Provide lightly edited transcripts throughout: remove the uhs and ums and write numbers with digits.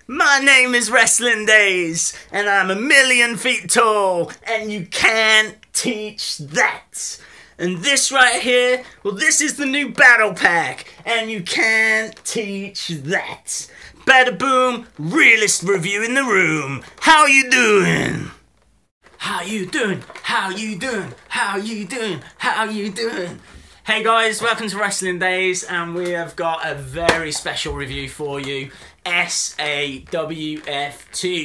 My name is Wrestling Days, and I'm 1,000,000 feet tall, and you can't teach that. And this right here, well, this is the new battle pack, and you can't teach that. Bada boom, realist review in the room. How you doing? How you doing? How you doing? How you doing? How you doing? Hey guys, welcome to Wrestling Days, and we have got a very special review for you. SAWFT,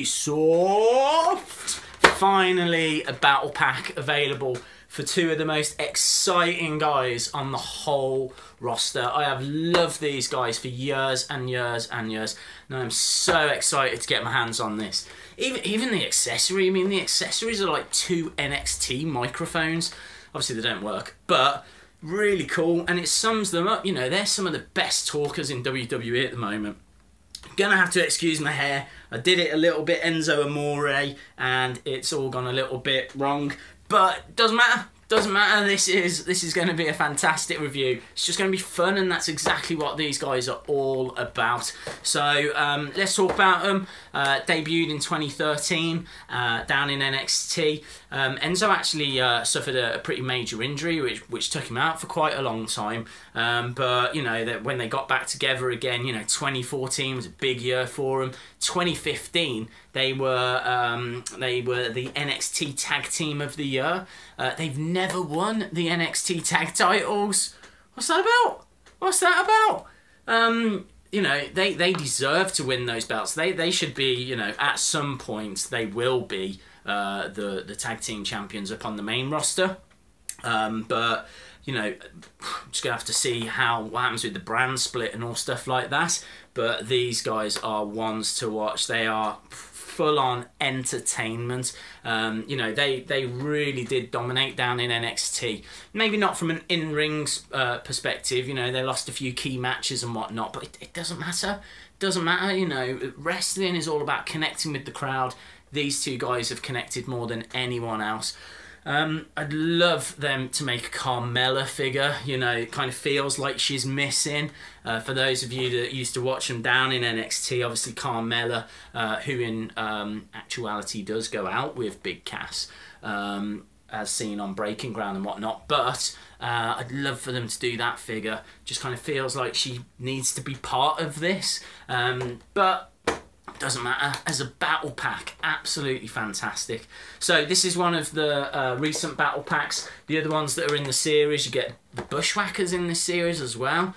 SAWFT. Finally, a battle pack available for two of the most exciting guys on the whole roster. I have loved these guys for years and years and years, and I'm so excited to get my hands on this. Even the accessory, I mean, the accessories are like two NXT microphones. Obviously they don't work, but really cool, and it sums them up. You know, they're some of the best talkers in WWE at the moment. Gonna have to excuse my hair. I did it a little bit Enzo Amore, and it's all gone a little bit wrong, but doesn't matter. Doesn't matter. This is going to be a fantastic review. It's just going to be fun, and that's exactly what these guys are all about. So let's talk about them. Debuted in 2013 down in NXT. Enzo actually suffered a pretty major injury, which took him out for quite a long time. But you know that when they got back together again, you know, 2014 was a big year for them. 2015 they were the NXT Tag Team of the Year. They've never won the NXT Tag titles. What's that about? What's that about? You know, they deserve to win those belts. They should be, you know, at some point they will be the tag team champions up on the main roster. But you know, just gonna have to see what happens with the brand split and all stuff like that. But these guys are ones to watch. They are full-on entertainment. You know, they really did dominate down in NXT. Maybe not from an in-ring perspective. You know, they lost a few key matches and whatnot, but it doesn't matter. It doesn't matter. You know, wrestling is all about connecting with the crowd. These two guys have connected more than anyone else. I'd love them to make a Carmella figure. You know, it kind of feels like she's missing. For those of you that used to watch them down in NXT, obviously Carmella, who in actuality does go out with Big Cass, as seen on Breaking Ground and whatnot. But I'd love for them to do that figure. Just kind of feels like she needs to be part of this. But doesn't matter. As a battle pack, absolutely fantastic. So this is one of the recent battle packs. The other ones that are in the series, you get the Bushwhackers in this series as well.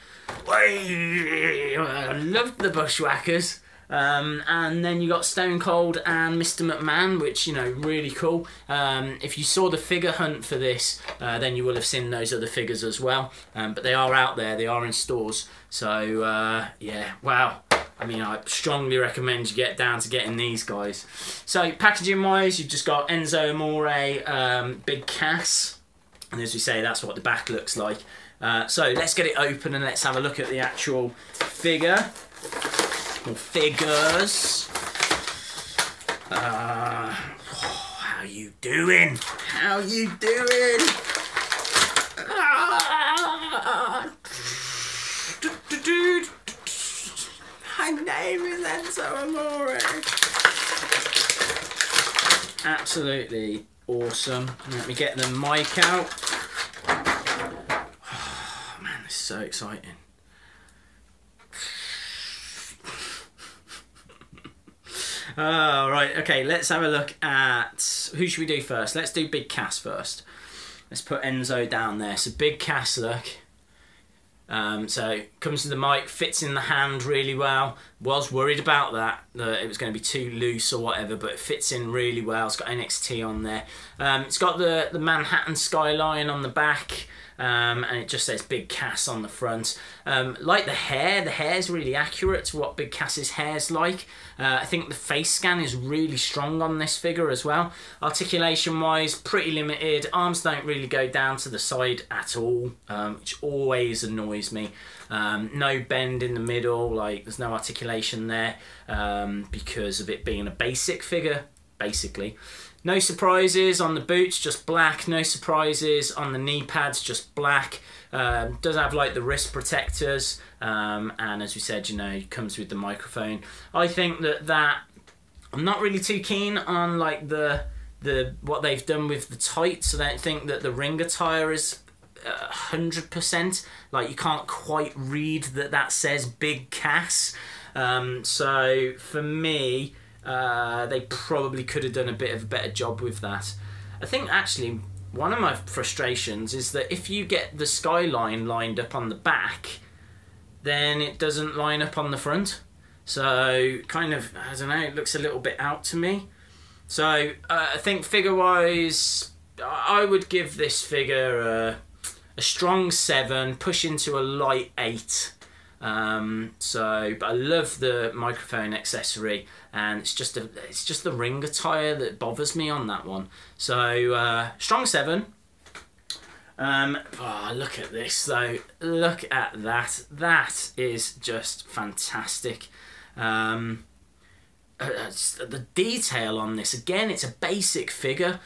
I love the Bushwhackers. And then you got Stone Cold and Mr. McMahon, which, you know, really cool. If you saw the figure hunt for this, then you will have seen those other figures as well. But they are out there, they are in stores. So yeah, wow. I mean, I strongly recommend you get down to getting these guys. So packaging wise, you've just got Enzo Amore, Big Cass, and as we say, that's what the back looks like. So let's get it open and let's have a look at the actual figure, or figures. How you doing? How you doing? My name is Enzo Amore. Absolutely awesome. Let me get the mic out. Oh, man, this is so exciting. Right, okay, let's have a look at... Who should we do first? Let's do Big Cass first. Let's put Enzo down there. So Big Cass, look. So comes to the mic, fits in the hand really well. Was worried about that it was going to be too loose or whatever, but it fits in really well. It's got NXT on there. It's got the Manhattan skyline on the back, and it just says Big Cass on the front. Like the hair's really accurate to what Big Cass's hair's like. I think the face scan is really strong on this figure as well. Articulation wise, pretty limited. Arms don't really go down to the side at all, which always annoys me. No bend in the middle, like there's no articulation there, because of it being a basic figure. basically. No surprises on the boots, just black. No surprises on the knee pads, just black. Does have like the wrist protectors, and as we said, you know, it comes with the microphone. I think that I'm not really too keen on like the what they've done with the tights. I don't think that the ring attire is 100%. Like, you can't quite read that says Big Cass. So for me, they probably could have done a bit of a better job with that. I think actually one of my frustrations is that if you get the skyline lined up on the back, then it doesn't line up on the front. So kind of, I don't know, it looks a little bit out to me. So I think figure-wise, I would give this figure a strong 7, push into a light 8. But I love the microphone accessory, and it's just the ring attire that bothers me on that one. So strong 7. Oh, look at this though. Look at that. That is just fantastic. The detail on this, again, it's a basic figure.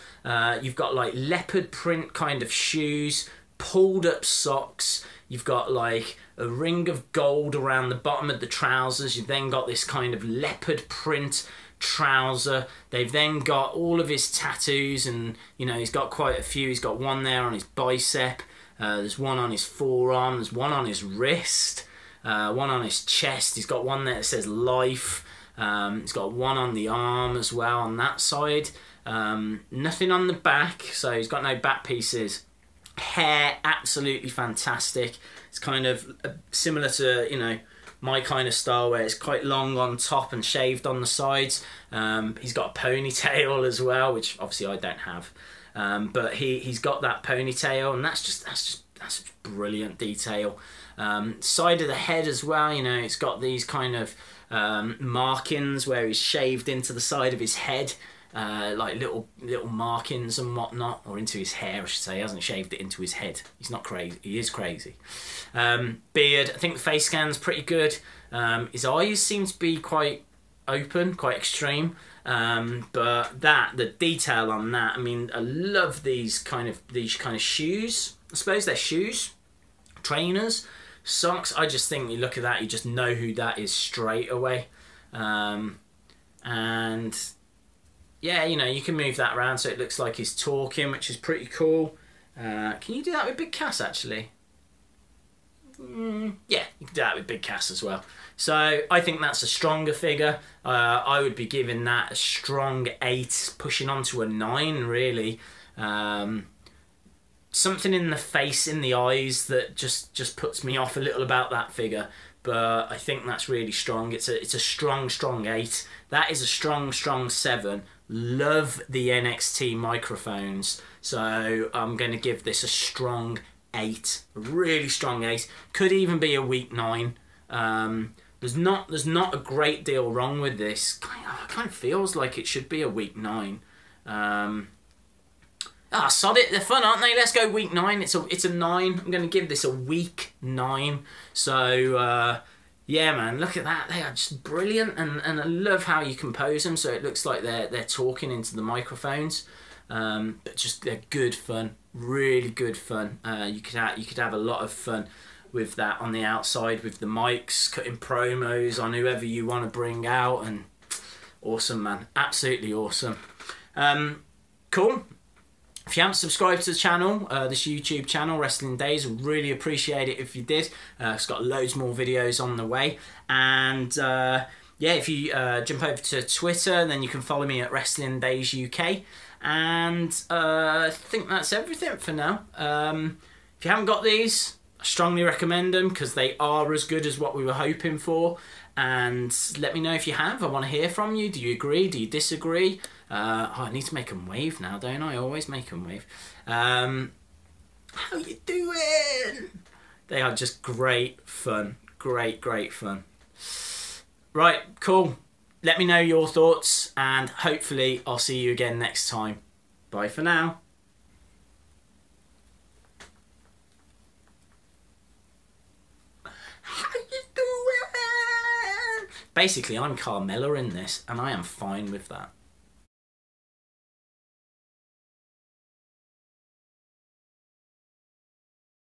You've got like leopard print kind of shoes, pulled up socks. You've got like a ring of gold around the bottom of the trousers. You've then got this kind of leopard print trouser. They've then got all of his tattoos, and you know, he's got quite a few. He's got one there on his bicep, there's one on his forearm, there's one on his wrist, one on his chest. He's got one there that says life. He's got one on the arm as well on that side. Nothing on the back, so he's got no back pieces. Hair, absolutely fantastic. It's kind of similar to, you know, my kind of style, where it's quite long on top and shaved on the sides. He's got a ponytail as well, which obviously I don't have. But he's got that ponytail, and that's brilliant detail. Side of the head as well, you know, it's got these kind of markings where he's shaved into the side of his head, like little markings and whatnot, or into his hair, I should say. He hasn't shaved it into his head. He's not crazy. He is crazy. Beard. I think the face scan's pretty good. His eyes seem to be quite open, quite extreme. But the detail on that. I mean, I love these kind of shoes. I suppose they're shoes, trainers, socks. I just think you look at that, you just know who that is straight away. And yeah, you know, you can move that around so it looks like he's talking, which is pretty cool. Can you do that with Big Cass, actually? Yeah, you can do that with Big Cass as well. So I think that's a stronger figure. I would be giving that a strong 8, pushing on to a 9, really. Something in the face, in the eyes, that just puts me off a little about that figure. But I think that's really strong. It's a strong 8. That is a strong 7. Love the NXT microphones. So I'm going to give this a strong 8. A really strong 8. Could even be a weak 9. There's not a great deal wrong with this. Kind of feels like it should be a weak 9. Sod it, they're fun, aren't they? Let's go week 9. It's a 9. I'm going to give this a week 9. So yeah, man, look at that. They are just brilliant, and I love how you compose them so it looks like they're talking into the microphones. But just, they're good fun, really good fun. You could have a lot of fun with that on the outside with the mics, cutting promos on whoever you want to bring out, and awesome, man, absolutely awesome. Cool. If you haven't subscribed to the channel, this YouTube channel, Wrestling Days, I'd really appreciate it if you did. It's got loads more videos on the way. And yeah, if you jump over to Twitter, then you can follow me at Wrestling Days UK. And I think that's everything for now. If you haven't got these, I strongly recommend them, because they are as good as what we were hoping for. And let me know if you have. I want to hear from you. Do you agree? Do you disagree? I need to make them wave now, don't I? Always make them wave. How you doing? They are just great fun. Great fun. Right, cool. Let me know your thoughts, and hopefully I'll see you again next time. Bye for now. How you doing? Basically, I'm Carmella in this, and I am fine with that.